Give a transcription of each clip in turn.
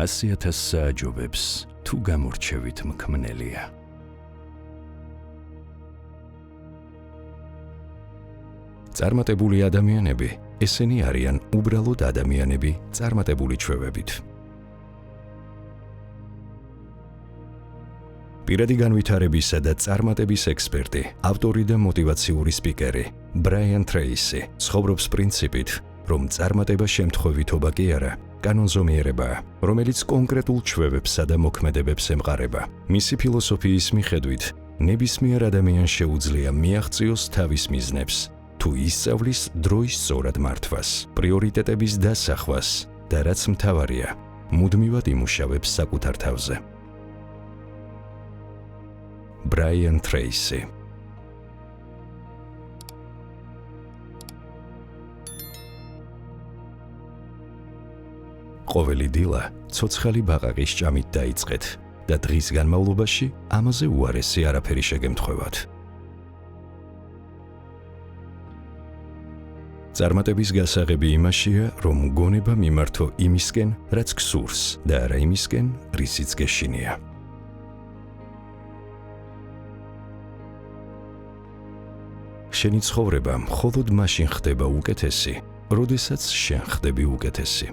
100,000 სააჯობებს თუ გამორჩევით მქმნელია. წარმატებული ადამიანები ესენი არიან უბრალოდ ადამიანები წარმატებული ჩვევებით. პირადი განვითარებისა და წარმატების ექსპერტი, ავტორი და მოტივაციური სპიკერი ბრაიან ტრეისი ცხოვრობს პრინციპით, რომ წარმატება შემთხვევითობა კი არა, კანონზომიერებაა, რომელიც კონკრეტულ ჩვევებსა და მოქმედებებს ემყარება. მისი ფილოსოფიის მიხედვით, ნებისმიერ ადამიანს შეუძლია მიაღწიოს თავის მიზნებს, თუ ისწავლის დროის სწორად მართვას, პრიორიტეტების დასახვას და რაც მთავარია, მუდმივად იმუშავებს საკუთარ თავზე. ბრაიან ტრეისი. ყოველი დილა ცოცხალი ბაყაყის ჭამით დაიწყეთ და დღის განმავლობაში ამაზე უარესი არაფერი შეგემთხვევათ. წარმატების გასაღები იმაშია, რომ გონება მიმართო იმისკენ, რაც გსურს და არა იმისკენ, რისიც გეშინია. შენი ცხოვრება მხოლოდ მაშინ ხდება უკეთესი, როდესაც შენ ხდები უკეთესი.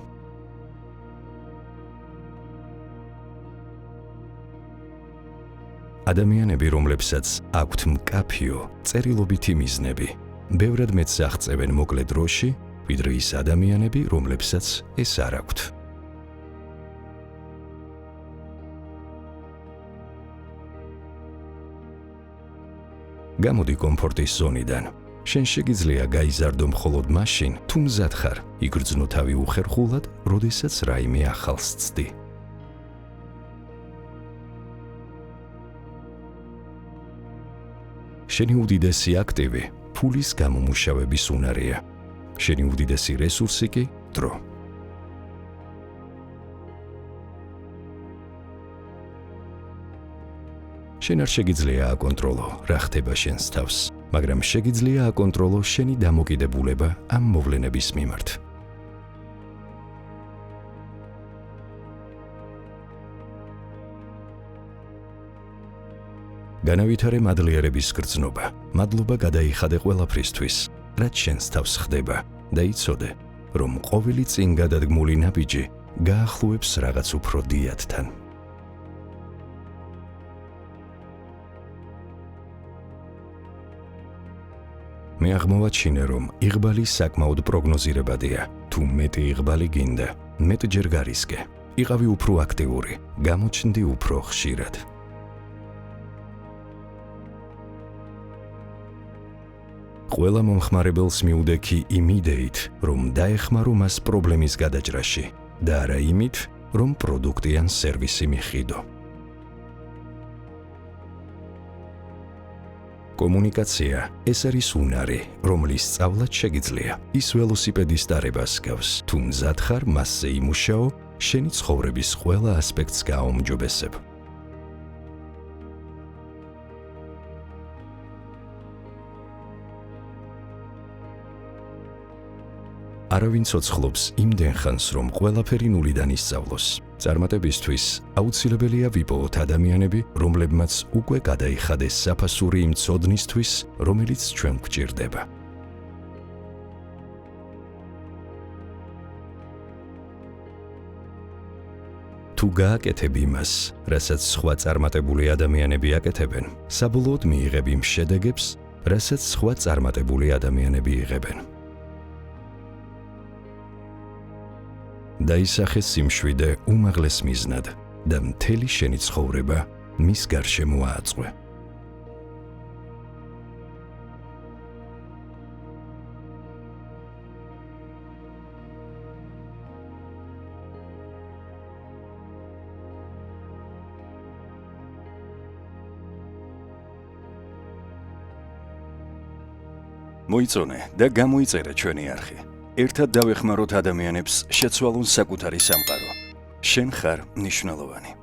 ადამიანები, რომლებსაც აქვთ მკაფიო, წერილობითი მიზნები, ბევრად მეტს აღწევენ მოკლე დროში, ვიდრე ის ადამიანები, რომლებსაც ეს არ აქვთ. გამოდი კომფორტის ზონიდან. შენ შეგიძლია გაიზარდო მხოლოდ მაშინ, თუ მზად ხარ, იგრძნო თავი უხერხულად, როდესაც რაიმე ახალს ცდი. შენი უდიდესი აქტივი ფულის გამომუშავების უნარია. შენი უდიდესი რესურსი კი დრო. შენ არ შეგიძლია აკონტროლო რა ხდება შენს თავს, მაგრამ შეგიძლია აკონტროლო შენი დამოკიდებულება ამ მოვლენების მიმართ. განავითარე მადლიერების გრძნობა, მადლობა გადაიხადე ყველაფრისთვის, რაც შენს თავს ხდება და იცოდე, რომ ყოველი წინ გადადგმული ნაბიჯი გაახლოებს რაღაც უფრო დიადთან. მე აღმოვაჩინე, რომ იღბალი საკმაოდ პროგნოზირებადია. თუ მეტი იღბალი გინდა, მეტჯერ გარისკე. იყავი უფრო აქტიური, გამოჩნდი უფრო ხშირად. ყველა მომხმარებელს მიუდექი იმ იდეით, რომ დაეხმარო მას პრობლემის გადაჭრაში და არა იმით, რომ პროდუქტი ან სერვისი მიხიდო. კომუნიკაცია ეს არის უნარი, რომლის სწავლაც შეგიძლია. ის ველოსიპედის დარებას გავს, თუ მზად ხარ მასზე იმუშაო, შენი ცხოვრების ყველა ასპექტს გააუმჯობესებ. არავინ ცოცხლობს იმდენ ხანს, რომ ყველაფერი ნულიდან ისწავლოს. წარმატებისთვის აუცილებელია ვიპოვოთ ადამიანები, რომლებმაც უკვე გადაიხადეს საფასური იმ ცოდნისთვის, რომელიც ჩვენ გვჭირდება. თუ გააკეთებ იმას, რასაც სხვა წარმატებული ადამიანები აკეთებენ, საბოლოოდ მიიღებ იმ შედეგებს, რასაც სხვა წარმატებული ადამიანები იღებენ. დაისახე სიმშვიდე უმაღლეს მიზნად და მთელი შენი ცხოვრება მის გარშემო ააწყვე. მოიწონე და გამოიწერე ჩვენი არხი. ერთად დავეხმაროთ ადამიანებს შეცვალონ საკუთარი სამყარო. შენ ხარ მნიშვნელოვანი.